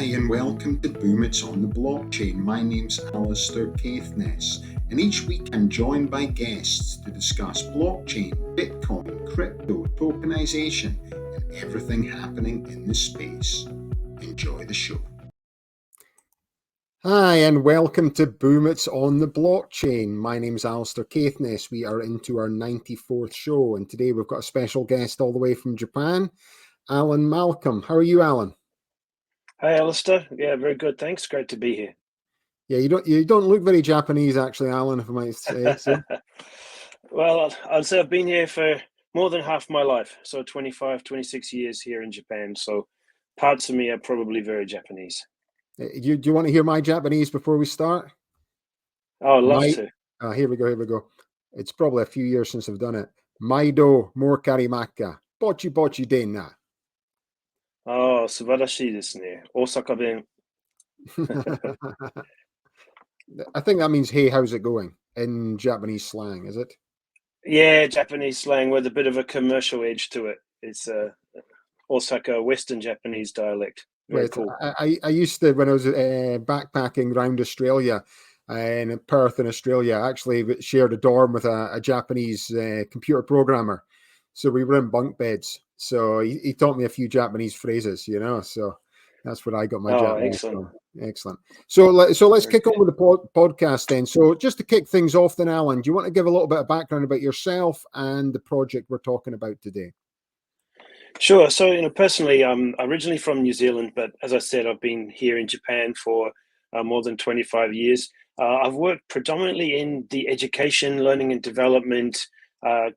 Hi and welcome to Boom It's on the Blockchain. My name's Alastair Caithness, and each week I'm joined by guests to discuss blockchain, Bitcoin, crypto, tokenization, and everything happening in this space. Enjoy the show. Hi and welcome to Boom It's on the Blockchain. My name's Alastair Caithness. We are into our 94th show, and today we've got a special guest all the way from Japan, Alan Malcom. How are you, Alan? Hi, Alastair. Yeah, very good. Thanks. Great to be here. Yeah, you don't look very Japanese, actually, Alan, if I might say so. Well, I'd say I've been here for more than half my life, so 25, 26 years here in Japan. So parts of me are probably very Japanese. Do you want to hear my Japanese before we start? Oh, I'd love to. Here we go. It's probably a few years since I've done it. Maido morikarimaka. Bochi bochi denna. Oh, 素晴らしいですね。大阪弁。I think that means, hey, how's it going in Japanese slang, is it? Yeah, Japanese slang with a bit of a commercial edge to it. It's Osaka Western Japanese dialect. Very cool. I used to, when I was backpacking around Australia, in Perth in Australia, I actually shared a dorm with a Japanese computer programmer. So we were in bunk beds. So he taught me a few Japanese phrases, so that's what I got my Japanese excellent. from. Excellent. So let's kick on with the podcast then. So just to kick things off then, Alan, do you want to give a little bit of background about yourself and the project we're talking about today? Sure. So, personally, I'm originally from New Zealand, but as I said, I've been here in Japan for more than 25 years. I've worked predominantly in the education, learning and development,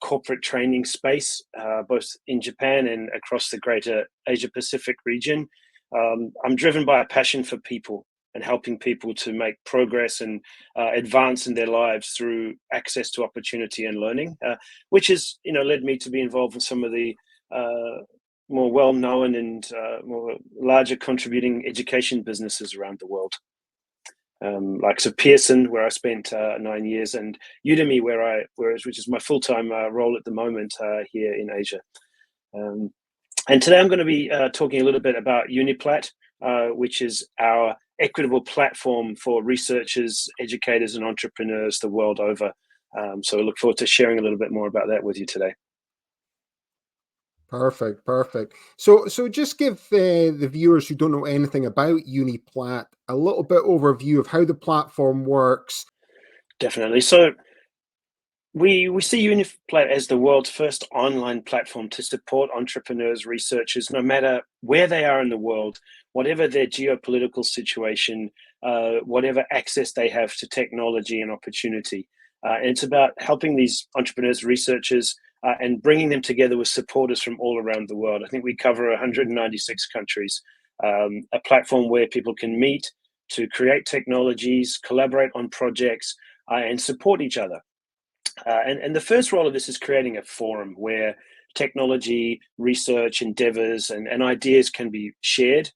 corporate training space, both in Japan and across the greater Asia Pacific region. I'm driven by a passion for people and helping people to make progress and advance in their lives through access to opportunity and learning, which has, led me to be involved in some of the more well-known and more larger contributing education businesses around the world. Like Pearson, where I spent 9 years, and Udemy, which is my full-time role at the moment here in Asia. And today I'm going to be talking a little bit about UNIPLAT, which is our equitable platform for researchers, educators, and entrepreneurs the world over. So I look forward to sharing a little bit more about that with you today. Perfect. So just give the viewers who don't know anything about UNIPLAT a little bit overview of how the platform works. Definitely. So we see UNIPLAT as the world's first online platform to support entrepreneurs, researchers, no matter where they are in the world, whatever their geopolitical situation, whatever access they have to technology and opportunity. And it's about helping these entrepreneurs, researchers, and bringing them together with supporters from all around the world. I think we cover 196 countries, a platform where people can meet to create technologies, collaborate on projects, and support each other. And the first role of this is creating a forum where technology, research, endeavors, and ideas can be shared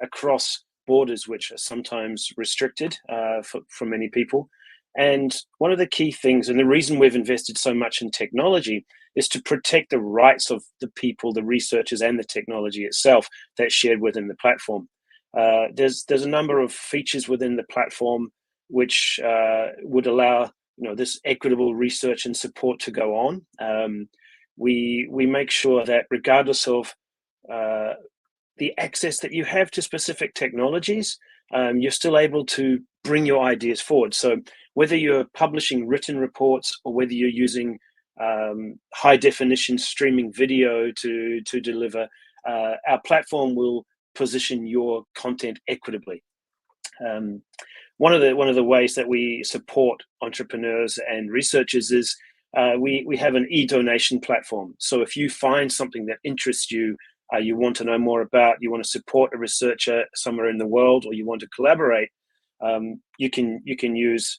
across borders, which are sometimes restricted for many people. And one of the key things, and the reason we've invested so much in technology, is to protect the rights of the people, the researchers, and the technology itself that's shared within the platform. There's a number of features within the platform which would allow this equitable research and support to go on. We make sure that regardless of the access that you have to specific technologies, you're still able to bring your ideas forward. So whether you're publishing written reports or whether you're using high definition streaming video to deliver, our platform will position your content equitably. One of the ways that we support entrepreneurs and researchers is we have an e-donation platform. So if you find something that interests you, you want to know more about, you want to support a researcher somewhere in the world, or you want to collaborate, you can use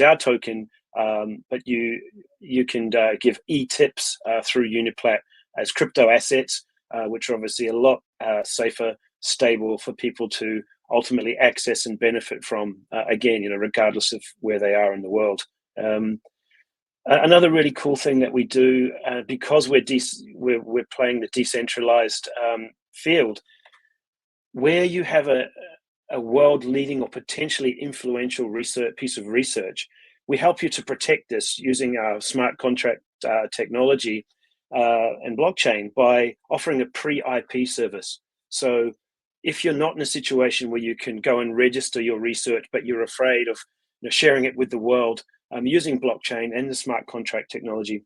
our token, but you can give e-tips through UNIPLAT as crypto assets, which are obviously a lot safer, stable for people to ultimately access and benefit from, again, regardless of where they are in the world. Another really cool thing that we do, because we're playing the decentralized field, where you have a world-leading or potentially influential piece of research, we help you to protect this using our smart contract technology and blockchain by offering a pre-IP service. So if you're not in a situation where you can go and register your research, but you're afraid of sharing it with the world, using blockchain and the smart contract technology,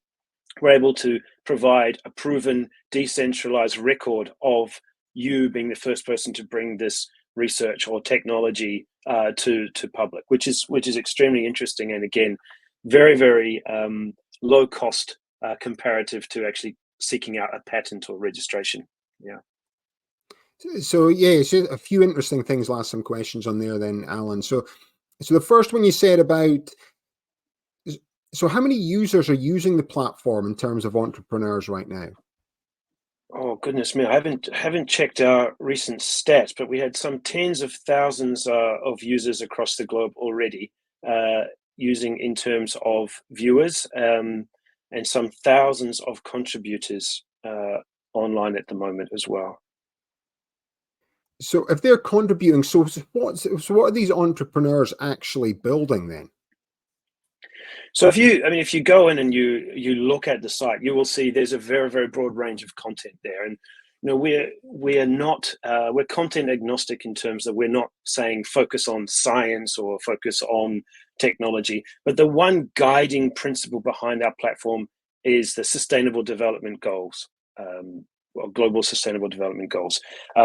we're able to provide a proven decentralized record of you being the first person to bring this research or technology to public, which is extremely interesting, and again, very low cost comparative to actually seeking out a patent or registration. Yeah. So yeah, so a few interesting things. Last some questions on there then, Alan. So the first one you said about, so how many users are using the platform in terms of entrepreneurs right now? Oh goodness me, I haven't checked our recent stats, but we had some tens of thousands of users across the globe already, using in terms of viewers, and some thousands of contributors online at the moment as well. So if they're contributing, so what are these entrepreneurs actually building then? So if you go in and you look at the site, you will see there's a very broad range of content there, and we're not we're content agnostic in terms that we're not saying focus on science or focus on technology, but the one guiding principle behind our platform is the Sustainable Development Goals. Or global sustainable development goals.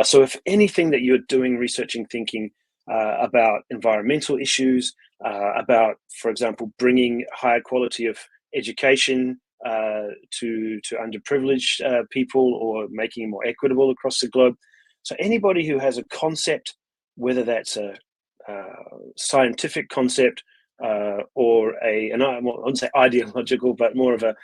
So if anything that you're doing, researching, thinking about environmental issues, about, for example, bringing higher quality of education to underprivileged people, or making it more equitable across the globe. So anybody who has a concept, whether that's a scientific concept or and I won't say ideological, but more of a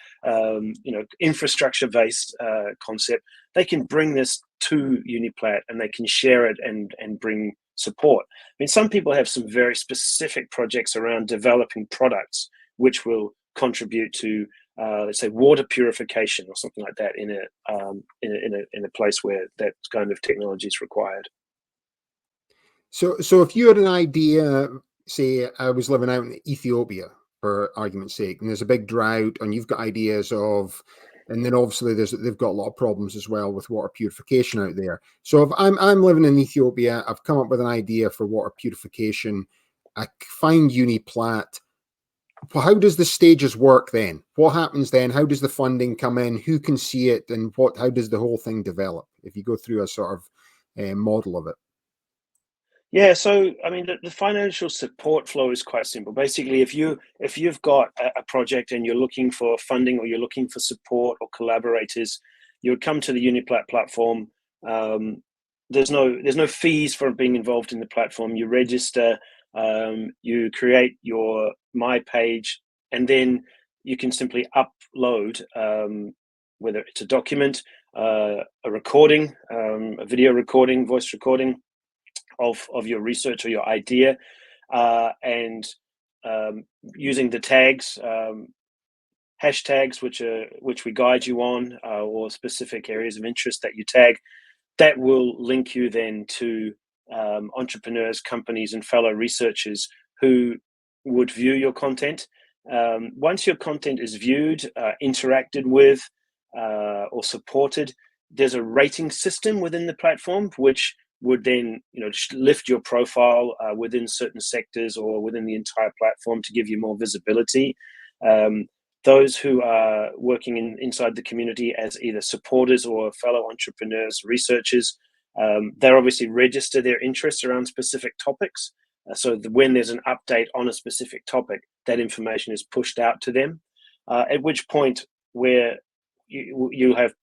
infrastructure-based concept, they can bring this to UNIPLAT and they can share it and bring support. I mean, some people have some very specific projects around developing products which will contribute to, let's say, water purification or something like that in a place where that kind of technology is required. So if you had an idea, say I was living out in Ethiopia for argument's sake, and there's a big drought, and you've got ideas of, and then obviously they've got a lot of problems as well with water purification out there. So if I'm living in Ethiopia, I've come up with an idea for water purification, I find UNIPLAT. Well, how does the stages work then? What happens then? How does the funding come in? Who can see it, and how does the whole thing develop? If you go through a sort of model of it. Yeah, so I mean, the financial support flow is quite simple. Basically, if you've got a project and you're looking for funding, or you're looking for support or collaborators, you would come to the UNIPLAT platform. There's no fees for being involved in the platform. You register, you create your My Page, and then you can simply upload, whether it's a document, a recording, a video recording, voice recording of your research or your idea, and using the tags, hashtags, which we guide you on, or specific areas of interest that you tag, that will link you then to entrepreneurs, companies, and fellow researchers who would view your content. Once your content is viewed, interacted with, or supported, there's a rating system within the platform which would then lift your profile within certain sectors or within the entire platform to give you more visibility. Those who are working inside the community as either supporters or fellow entrepreneurs, researchers, they're obviously register their interests around specific topics. So when there's an update on a specific topic, that information is pushed out to them, at which point where you have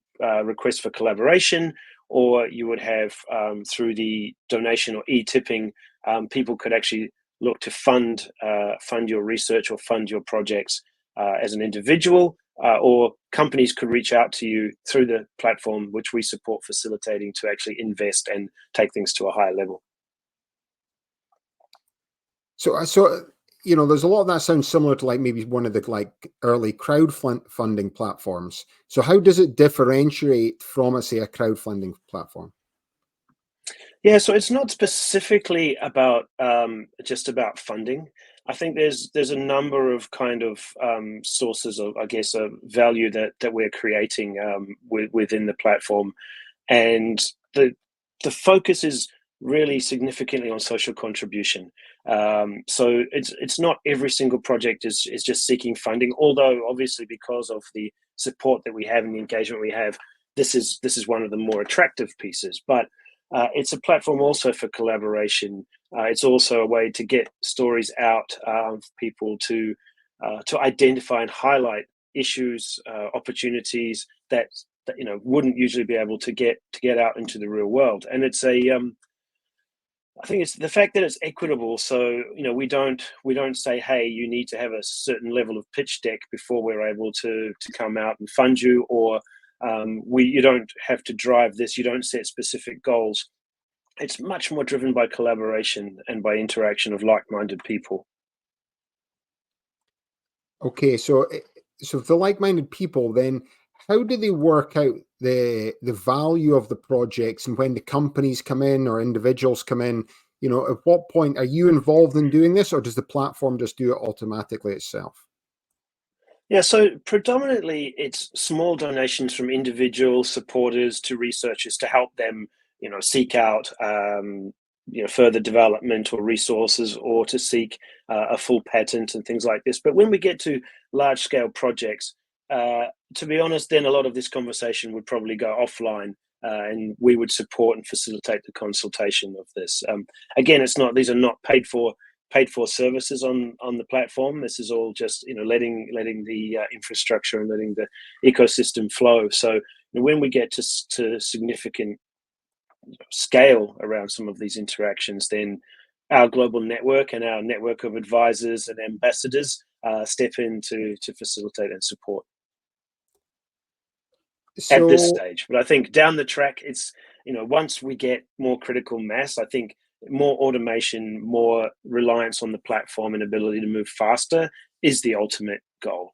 requests for collaboration, or you would have, through the donation or e-tipping, people could actually look to fund your research or fund your projects as an individual, or companies could reach out to you through the platform, which we support facilitating, to actually invest and take things to a higher level. So there's a lot of that sounds similar to like maybe one of the early crowdfunding platforms. So how does it differentiate from, say, a crowdfunding platform? Yeah, so it's not specifically about just about funding. I think there's a number of kind of sources of, I guess, of value that we're creating within the platform, and the focus is really significantly on social contribution. So it's not every single project is just seeking funding, although obviously because of the support that we have and the engagement we have, this is one of the more attractive pieces. But it's a platform also for collaboration. It's also a way to get stories out for people to identify and highlight issues, opportunities that wouldn't usually be able to get out into the real world. And it's a I think it's the fact that it's equitable. So we don't say, hey, you need to have a certain level of pitch deck before we're able to come out and fund you, or you don't have to drive this. You don't set specific goals. It's much more driven by collaboration and by interaction of like-minded people. Okay, so if the like-minded people, then how do they work out the value of the projects, and when the companies come in or individuals come in, at what point are you involved in doing this, or does the platform just do it automatically itself? Yeah, so predominantly it's small donations from individual supporters to researchers to help them, seek out, further development or resources, or to seek a full patent and things like this. But when we get to large scale projects, to be honest, then a lot of this conversation would probably go offline, and we would support and facilitate the consultation of this. Again, these are not paid for services on the platform. This is all just letting the infrastructure and letting the ecosystem flow. So when we get to significant scale around some of these interactions, then our global network and our network of advisors and ambassadors step in to facilitate and support at this So, stage. But I think down the track, it's once we get more critical mass, I think more automation, more reliance on the platform and ability to move faster is the ultimate goal.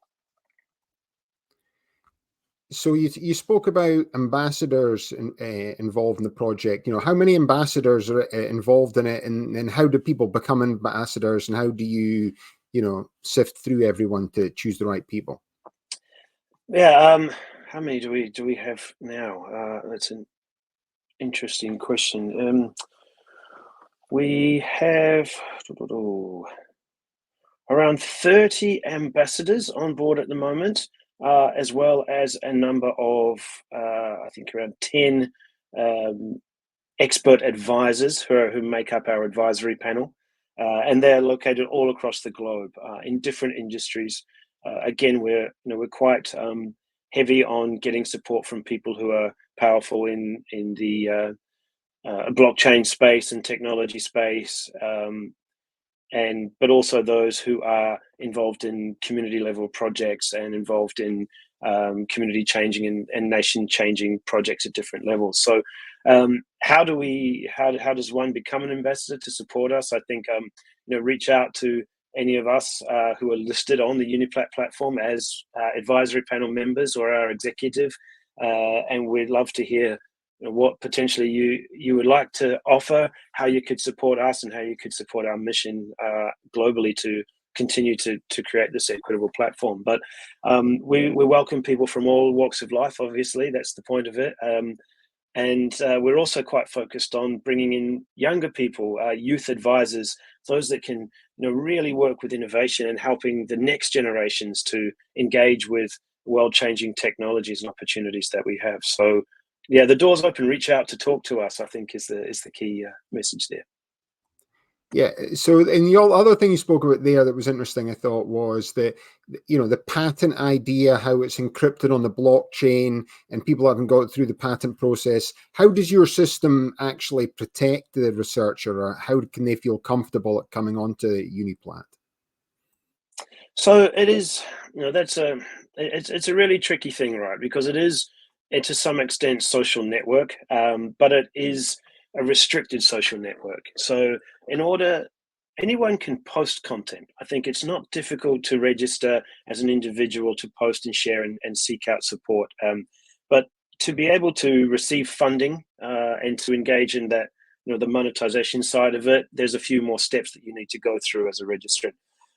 so you spoke about ambassadors involved in the project. How many ambassadors are involved in it, and how do people become ambassadors, and how do you, sift through everyone to choose the right people? Yeah. How many do we have now? That's an interesting question. We have around 30 ambassadors on board at the moment, as well as a number of, I think, around 10 um, expert advisors who make up our advisory panel. And they're located all across the globe in different industries. Again, we're quite heavy on getting support from people who are powerful in the blockchain space and technology space, but also those who are involved in community level projects and involved in community changing and nation changing projects at different levels. So how does one become an ambassador to support us? I think reach out to any of us who are listed on the UNIPLAT platform as advisory panel members or our executive, and we'd love to hear what potentially you would like to offer, how you could support us, and how you could support our mission globally to continue to create this equitable platform. But we welcome people from all walks of life. Obviously, that's the point of it. And we're also quite focused on bringing in younger people, youth advisors, those that can really work with innovation and helping the next generations to engage with world-changing technologies and opportunities that we have. So yeah, the door's open. Reach out to talk to us, I think, is the key message there. Yeah. So, and the other thing you spoke about there that was interesting, I thought, was that, the patent idea, how it's encrypted on the blockchain and people haven't got through the patent process. How does your system actually protect the researcher, or how can they feel comfortable at coming onto UNIPLAT? So it is, it's a really tricky thing, right? Because it's to some extent social network, but it is a restricted social network. So anyone can post content. I think it's not difficult to register as an individual to post and share and seek out support. But to be able to receive funding and to engage in the monetization side of it, there's a few more steps that you need to go through as a registrant.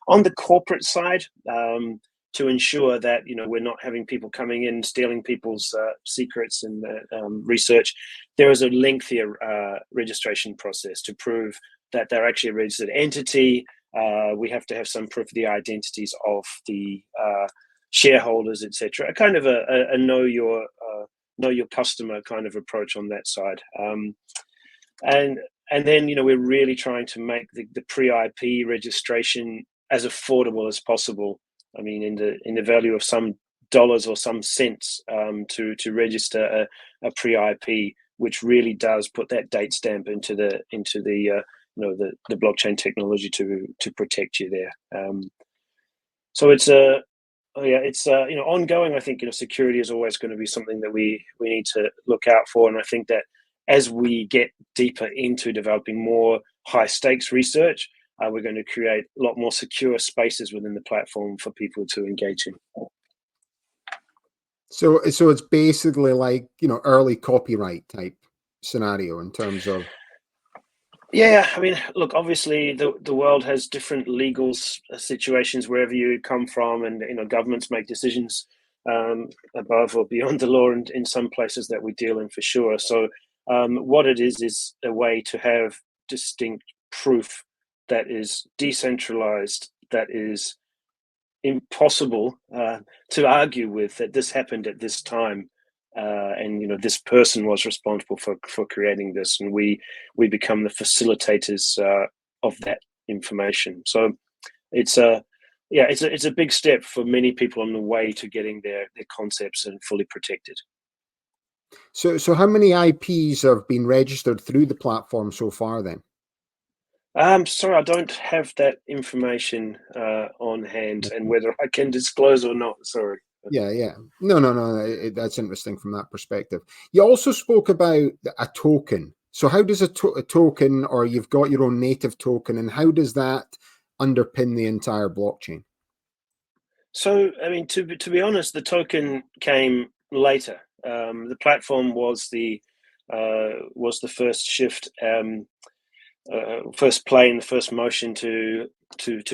On the corporate side, to ensure that we're not having people coming in stealing people's secrets and research, there is a lengthier registration process to prove that they're actually a registered entity. We have to have some proof of the identities of the shareholders, etc. Kind of a know your customer kind of approach on that side. And then we're really trying to make the pre-IP registration as affordable as possible. I mean, in the value of some dollars or some cents to register a pre-IP, which really does put that date stamp into the the blockchain technology to protect you there. So it's ongoing. I think security is always going to be something that we need to look out for, and I think that as we get deeper into developing more high stakes research, we're going to create a lot more secure spaces within the platform for people to engage in. So it's basically like early copyright type scenario in terms of. Yeah, I mean, look, obviously the world has different legal situations wherever you come from, and governments make decisions above or beyond the law in some places that we deal in, for sure. So what it is a way to have distinct proof that is decentralized, that is impossible to argue with, that this happened at this time. And this person was responsible for creating this, and we become the facilitators of that information. So it's a big step for many people on the way to getting their concepts and fully protected. So how many IPs have been registered through the platform so far then? Sorry, I don't have that information on hand, and whether I can disclose or not. Sorry. Yeah. No. That's interesting from that perspective. You also spoke about a token. So how does a token, or you've got your own native token, and how does that underpin the entire blockchain? So, I mean, to be honest, the token came later. The platform was the first shift, first play in the first motion to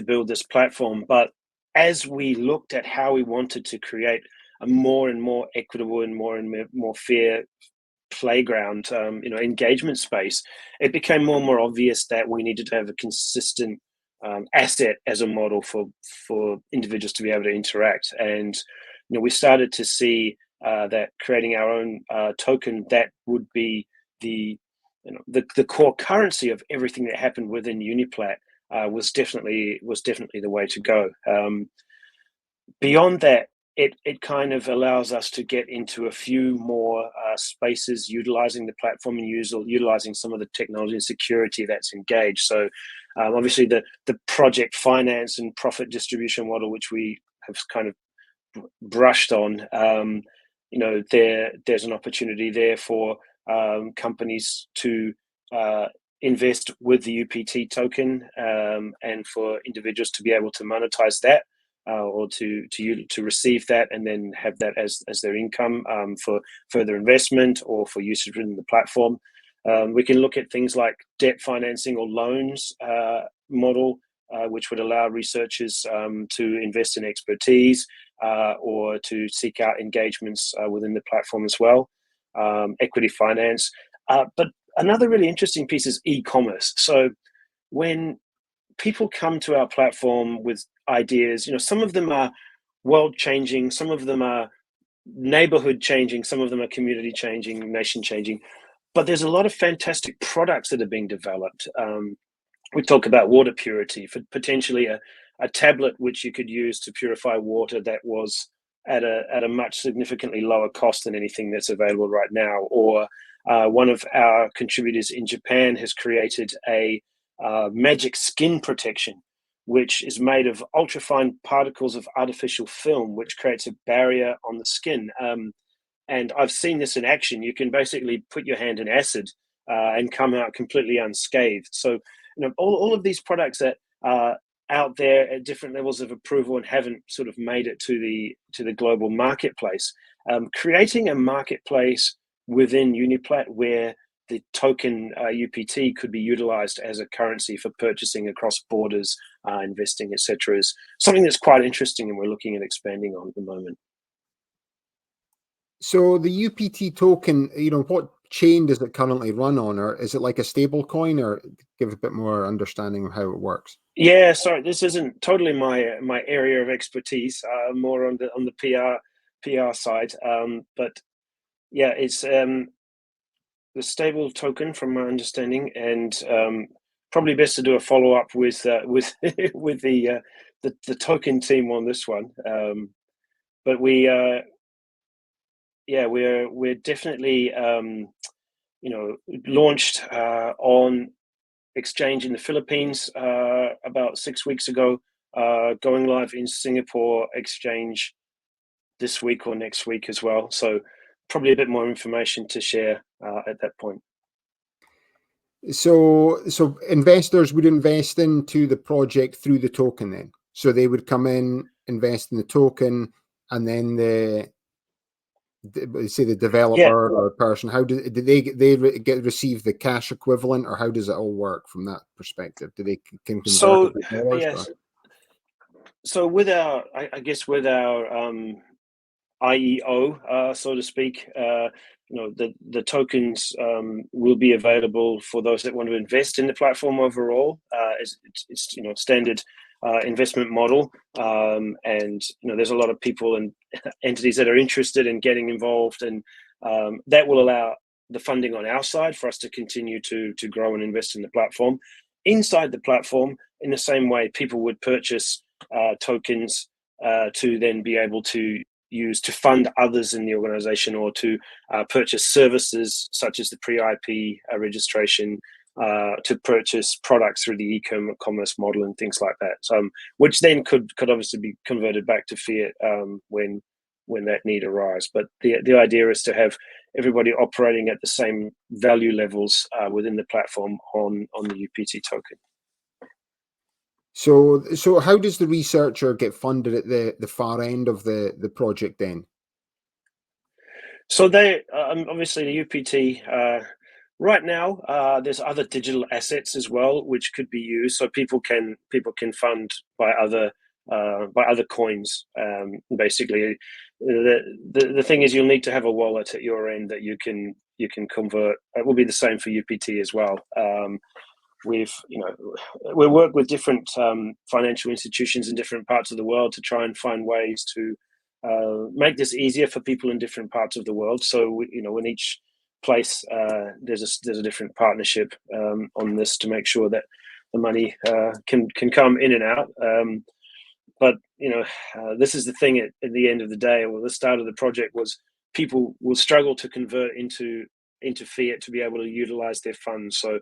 build this platform. But as we looked at how we wanted to create a more and more equitable and more fair playground, engagement space, it became more and more obvious that we needed to have a consistent asset as a model for individuals to be able to interact. And we started to see that creating our own token that would be the core currency of everything that happened within UNIPLAT was definitely the way to go. Beyond that, it kind of allows us to get into a few more spaces utilizing the platform and utilizing some of the technology and security that's engaged. So obviously the project finance and profit distribution model, which we have kind of brushed on, there's an opportunity there for companies to invest with the UPT token, and for individuals to be able to monetize that, or to receive that and then have that as their income for further investment or for usage within the platform. We can look at things like debt financing or loans model, which would allow researchers to invest in expertise or to seek out engagements within the platform as well. Equity finance. But another really interesting piece is e-commerce. So when people come to our platform with ideas, some of them are world changing, some of them are neighborhood changing, some of them are community changing, nation changing, but there's a lot of fantastic products that are being developed. We talk about water purity, for potentially a tablet which you could use to purify water that was at a much significantly lower cost than anything that's available right now. Or one of our contributors in Japan has created a magic skin protection, which is made of ultrafine particles of artificial film, which creates a barrier on the skin. And I've seen this in action. You can basically put your hand in acid and come out completely unscathed. So, all of these products that are out there at different levels of approval and haven't sort of made it to the global marketplace, creating a marketplace within UNIPLAT where the token UPT could be utilized as a currency for purchasing across borders, investing, etc., is something that's quite interesting, and we're looking at expanding on at the moment. So the UPT token, what chain does it currently run on, or is it like a stable coin, or give a bit more understanding of how it works? Yeah, sorry, this isn't totally my area of expertise. More on the PR side, but yeah, it's the stable token from my understanding, and probably best to do a follow up with with the token team on this one. But we're definitely launched on exchange in the Philippines about 6 weeks ago, going live in Singapore exchange this week or next week as well. So probably a bit more information to share at that point. So investors would invest into the project through the token then. So they would come in, invest in the token, and then say the developer or person, how do they receive the cash equivalent, or how does it all work from that perspective? Do they can convert it to dollars? Yes. So with our, I guess with our IEO, so to speak, the tokens will be available for those that want to invest in the platform overall. It's standard investment model, and there's a lot of people and entities that are interested in getting involved, and that will allow the funding on our side for us to continue to grow and invest in the platform. Inside the platform, in the same way, people would purchase tokens to then be able to use to fund others in the organization, or to purchase services such as the pre-IP registration, to purchase products through the e-commerce model and things like that. So, which then could obviously be converted back to fiat when that need arises. But the idea is to have everybody operating at the same value levels within the platform on the UPT token. So how does the researcher get funded at the far end of the project then? So they obviously the UPT right now. There's other digital assets as well which could be used, so people can fund by other coins. Basically, the thing is, you'll need to have a wallet at your end that you can convert. It will be the same for UPT as well. We work with different financial institutions in different parts of the world to try and find ways to make this easier for people in different parts of the world. So in each place there's a different partnership on this to make sure that the money can come in and out. But this is the thing at the end of the day, or the start of the project, was people will struggle to convert into fiat to be able to utilize their funds. So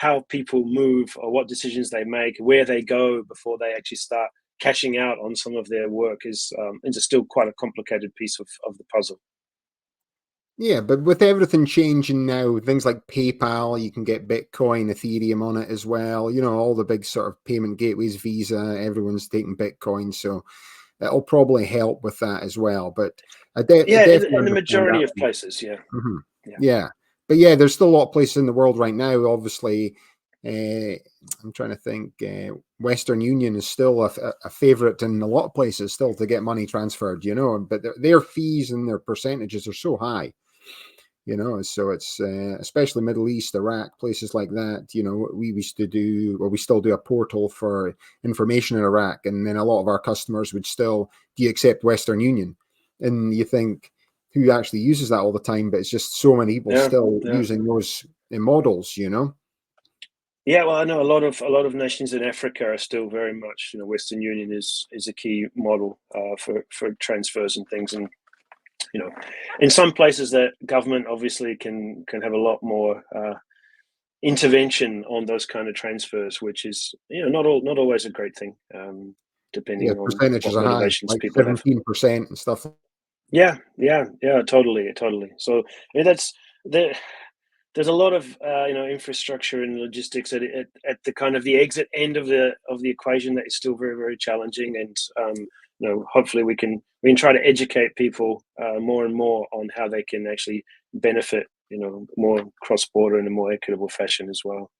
how people move, or what decisions they make, where they go before they actually start cashing out on some of their work is still quite a complicated piece of the puzzle. Yeah, but with everything changing now, things like PayPal, you can get Bitcoin, Ethereum on it as well. All the big sort of payment gateways, Visa, everyone's taking Bitcoin, so it'll probably help with that as well. But in the majority of places, yeah. Mm-hmm. Yeah. But yeah, there's still a lot of places in the world right now. Obviously, I'm trying to think. Western Union is still a favorite in a lot of places still to get money transferred. But their fees and their percentages are so high. So it's especially Middle East, Iraq, places like that. We used to do, or we still do, a portal for information in Iraq, and then a lot of our customers would still, do you accept Western Union? And you think, who actually uses that all the time? But it's just so many people still using those models. Yeah, well, I know a lot of nations in Africa are still very much, Western Union is a key model for transfers and things. And in some places that government obviously can have a lot more intervention on those kind of transfers, which is not always a great thing, depending on percentages what are high, motivations like people have. 17% and stuff. Yeah, totally. So there's a lot of infrastructure and logistics at the kind of the exit end of the equation that is still very, very challenging. And hopefully we can try to educate people more and more on how they can actually benefit more cross-border in a more equitable fashion as well.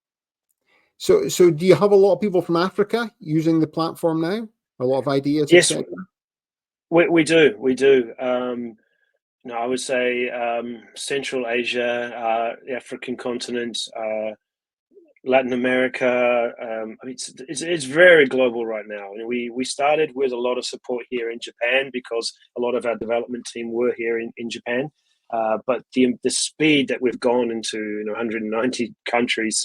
So do you have a lot of people from Africa using the platform now? A lot of ideas, Yes, etc.? we do. I would say Central Asia, the African continent, Latin America. I mean, it's very global right now. We started with a lot of support here in Japan because a lot of our development team were here in Japan. But the speed that we've gone into 190 countries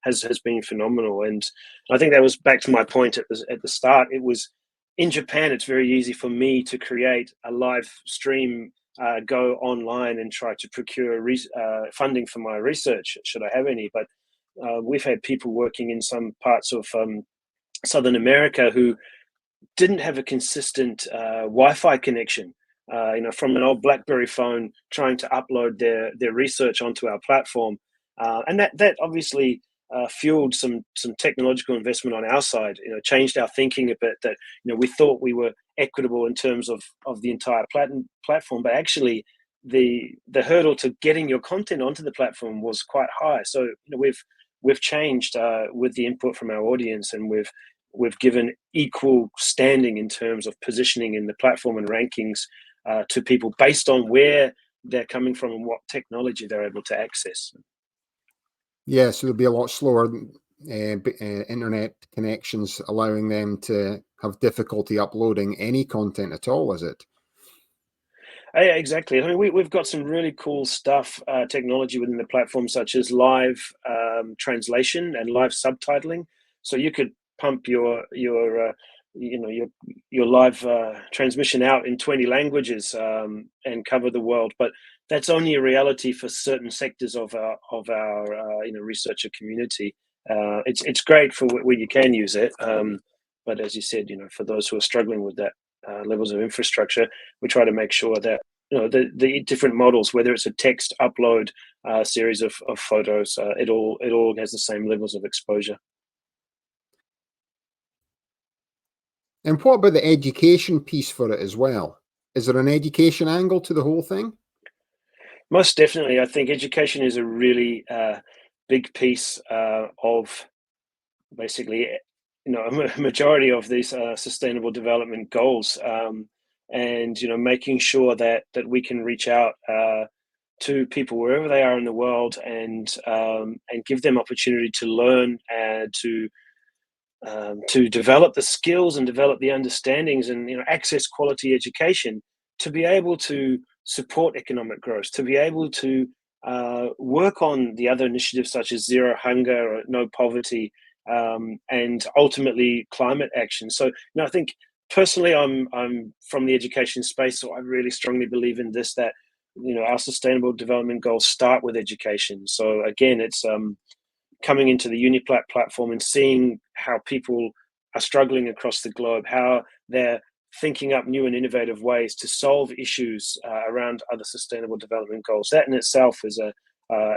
has been phenomenal. And I think that was back to my point at the start. It was in Japan. It's very easy for me to create a live stream, go online and try to procure funding for my research, should I have any. But we've had people working in some parts of Southern America who didn't have a consistent Wi-Fi connection. From an old BlackBerry phone, trying to upload their research onto our platform, and that obviously fueled some technological investment on our side. Changed our thinking a bit. That we thought we were equitable in terms of the entire platform, but actually the hurdle to getting your content onto the platform was quite high. So we've changed with the input from our audience, and we've given equal standing in terms of positioning in the platform and rankings to people based on where they're coming from and what technology they're able to access. Yeah, so there'll be a lot slower internet connections, allowing them to have difficulty uploading any content at all, is it? Yeah, exactly. I mean, we've got some really cool stuff, technology within the platform, such as live translation and live subtitling. So you could pump your live transmission out in 20 languages and cover the world. But that's only a reality for certain sectors of our researcher community. It's great for where you can use it, but as you said, for those who are struggling with that levels of infrastructure, we try to make sure that the different models, whether it's a text upload, series of photos, it all has the same levels of exposure. And what about the education piece for it as well? Is there an education angle to the whole thing? Most definitely. I think education is a really big piece of basically, a majority of these sustainable development goals, and making sure that we can reach out to people wherever they are in the world, and give them opportunity to learn and to develop the skills and develop the understandings, and access quality education to be able to support economic growth, to be able to work on the other initiatives such as zero hunger or no poverty, and ultimately climate action. So I think personally I'm from the education space, so I really strongly believe in this, that our sustainable development goals start with education. So again, it's coming into the UNIPLAT platform and seeing how people are struggling across the globe, how they're thinking up new and innovative ways to solve issues around other sustainable development goals. That in itself is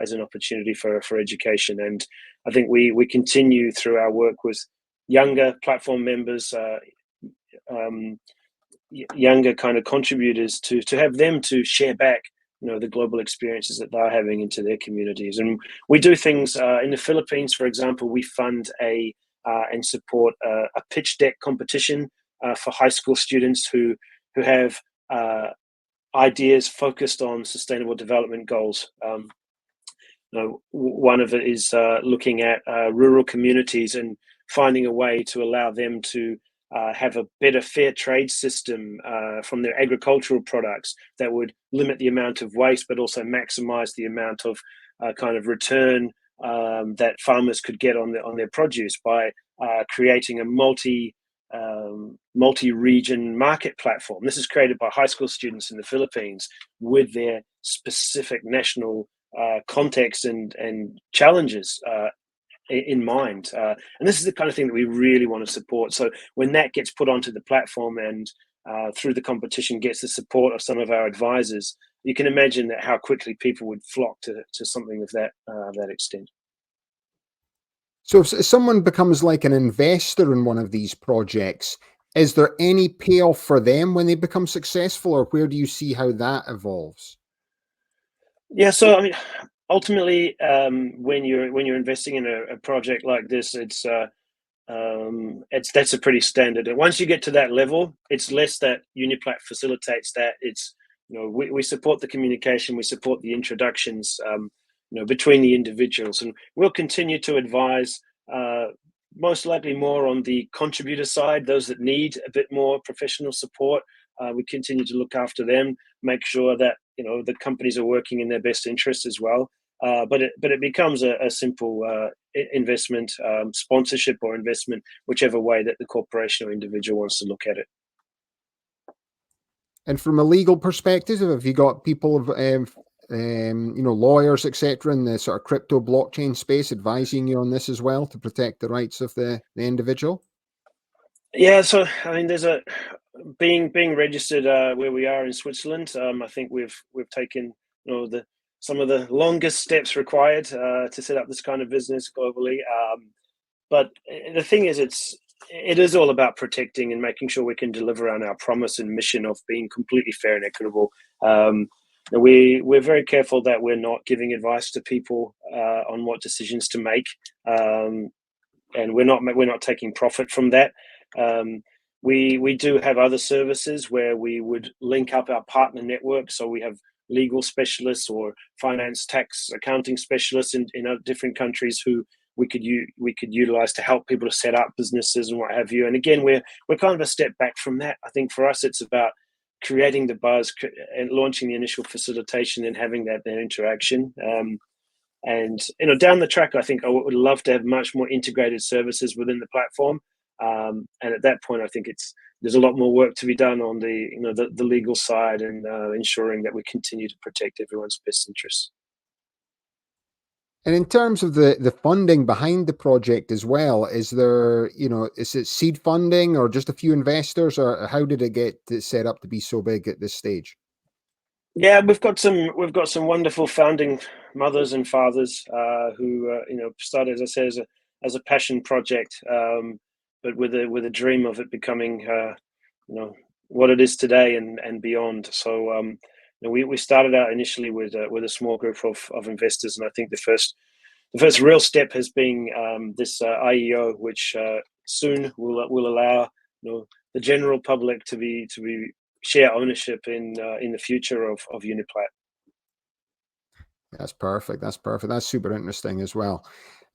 as an opportunity for education. And I think we continue through our work with younger platform members, younger kind of contributors, to have them to share back the global experiences that they're having into their communities. And we do things in the Philippines, for example. We fund and support a pitch deck competition for high school students who have ideas focused on sustainable development goals. One of it is looking at rural communities and finding a way to allow them to have a better fair trade system from their agricultural products that would limit the amount of waste, but also maximize the amount of kind of return that farmers could get on their produce by creating a multi-region market platform. This is created by high school students in the Philippines with their specific national context and challenges in mind. And this is the kind of thing that we really want to support. So when that gets put onto the platform and through the competition gets the support of some of our advisors, you can imagine that how quickly people would flock to something of that extent. So if someone becomes like an investor in one of these projects, is there any payoff for them when they become successful, or where do you see how that evolves? Yeah, so I mean, ultimately, when you're investing in a project like this, that's a pretty standard. And once you get to that level, it's less that Uniplat facilitates that. It's, we support the communication, we support the introductions, between the individuals, and we'll continue to advise. Most likely more on the contributor side, those that need a bit more professional support. We continue to look after them, make sure that the companies are working in their best interest as well. But it becomes a simple investment, sponsorship or investment, whichever way that the corporation or individual wants to look at it. And from a legal perspective, have you got people of lawyers, etc., in the sort of crypto blockchain space advising you on this as well to protect the rights of the individual? Yeah, so I mean, there's being registered where we are in Switzerland. I think we've taken some of the longest steps required to set up this kind of business globally. But the thing is, it is all about protecting and making sure we can deliver on our promise and mission of being completely fair and equitable. We're very careful that we're not giving advice to people on what decisions to make, and we're not taking profit from that. We do have other services where we would link up our partner network, so we have legal specialists or finance, tax, accounting specialists in different countries who we could utilize to help people to set up businesses and what have you. And again, we're kind of a step back from that. I think for us, it's about creating the buzz and launching the initial facilitation and having that interaction. And down the track, I think I would love to have much more integrated services within the platform. And at that point, I think there's a lot more work to be done on the legal side and ensuring that we continue to protect everyone's best interests. And in terms of the funding behind the project as well, is there, is it seed funding or just a few investors, or how did it get set up to be so big at this stage? Yeah, we've got some wonderful founding mothers and fathers who started, as I say, as a passion project, but with a dream of it becoming what it is today and beyond. So we started out initially with a small group of investors, and I think the first real step has been this IEO, which soon will allow the general public to be share ownership in the future of UNIPLAT. That's perfect. That's perfect. That's super interesting as well.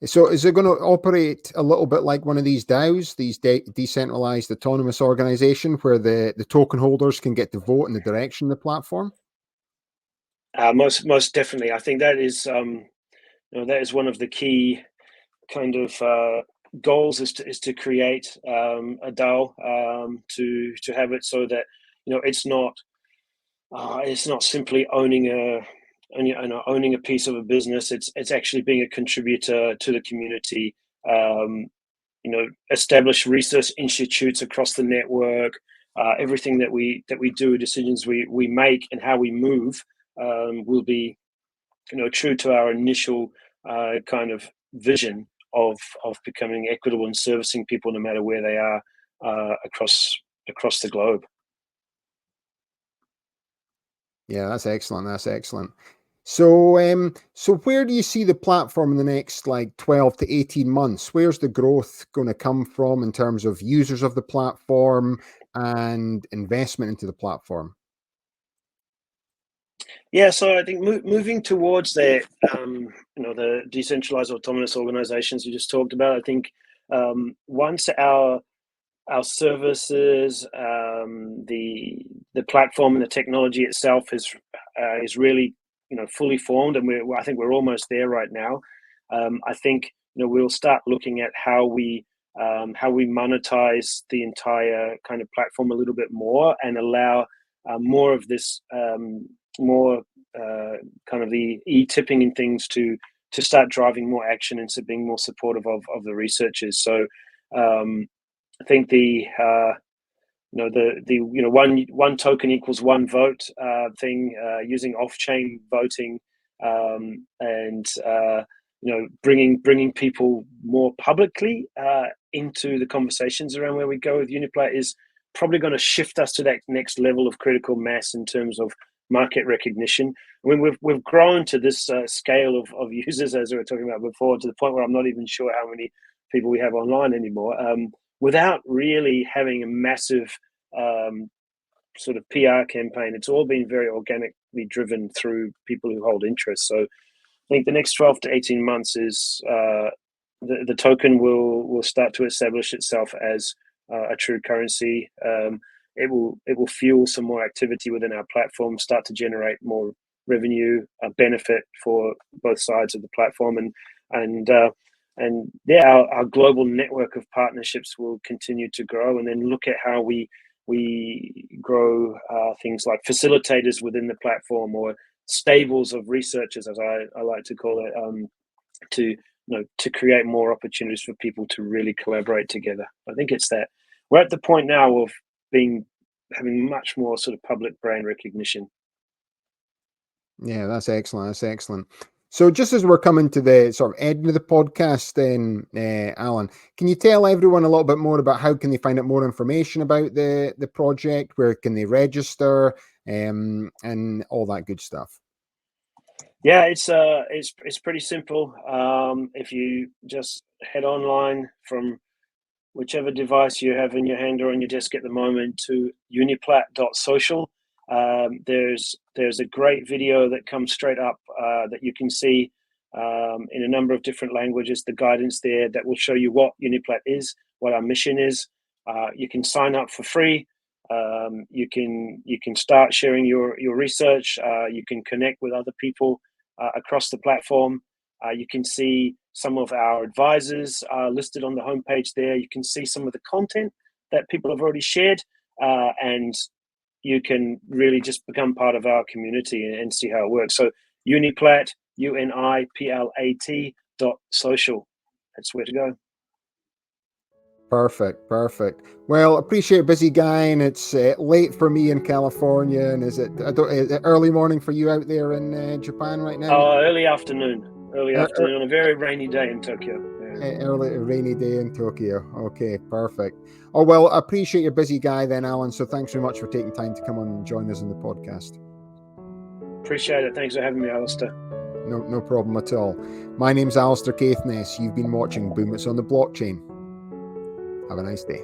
So is it going to operate a little bit like one of these DAOs, these decentralized autonomous organization, where the token holders can get to vote in the direction of the platform? Most definitely. I think that is one of the key kind of goals is to create a DAO to have it so that it's not simply owning a piece of a business. It's actually being a contributor to the community. Establish research institutes across the network. Everything that we do, decisions we make, and how we move will be true to our initial kind of vision of becoming equitable and servicing people no matter where they are across the globe. Yeah, that's excellent. That's excellent. So, so where do you see the platform in the next 12 to 18 months? Where's the growth going to come from in terms of users of the platform and investment into the platform? Yeah, so I think moving towards the decentralized autonomous organizations you just talked about, I think once our services, the platform and the technology itself is really fully formed, and I think we're almost there right now. I think we'll start looking at how we monetize the entire kind of platform a little bit more and allow more of this more kind of the e-tipping and things to start driving more action and being more supportive of the researchers. So I think the one token equals one vote thing, using off-chain voting, and bringing people more publicly into the conversations around where we go with UNIPLAT is probably going to shift us to that next level of critical mass in terms of market recognition. I mean, we've grown to this scale of users, as we were talking about before, to the point where I'm not even sure how many people we have online anymore, without really having a massive sort of PR campaign. It's all been very organically driven through people who hold interest. So I think the next 12 to 18 months is the token will start to establish itself as a true currency. It will fuel some more activity within our platform, start to generate more revenue, benefit for both sides of the platform, and yeah, our global network of partnerships will continue to grow, and then look at how we grow things like facilitators within the platform, or stables of researchers, as I like to call it, to create more opportunities for people to really collaborate together. I think it's that we're at the point now of having much more sort of public brand recognition. Yeah, that's excellent. That's excellent. So just as we're coming to the sort of end of the podcast, then, Alan, can you tell everyone a little bit more about how can they find out more information about the project? Where can they register, and all that good stuff? Yeah, it's pretty simple. If you just head online from whichever device you have in your hand or on your desk at the moment to uniplat.social. There's a great video that comes straight up that you can see in a number of different languages, the guidance there that will show you what UNIPLAT is, what our mission is. You can sign up for free. You can start sharing your research. You can connect with other people across the platform. You can see some of our advisors listed on the homepage there. You can see some of the content that people have already shared, and you can really just become part of our community and see how it works. So UNIPLAT, UNIPLAT.social. That's where to go. Perfect. Well, appreciate busy guy, and it's late for me in California. And is it early morning for you out there in Japan right now? Early afternoon on a very rainy day in Tokyo. Early rainy day in Tokyo. Okay, perfect. Oh, well, I appreciate your busy guy then, Alan. So thanks very much for taking time to come on and join us in the podcast. Appreciate it. Thanks for having me, Alastair. No problem at all. My name's Alastair Caithness. You've been watching Boom It's on the Blockchain. Have a nice day.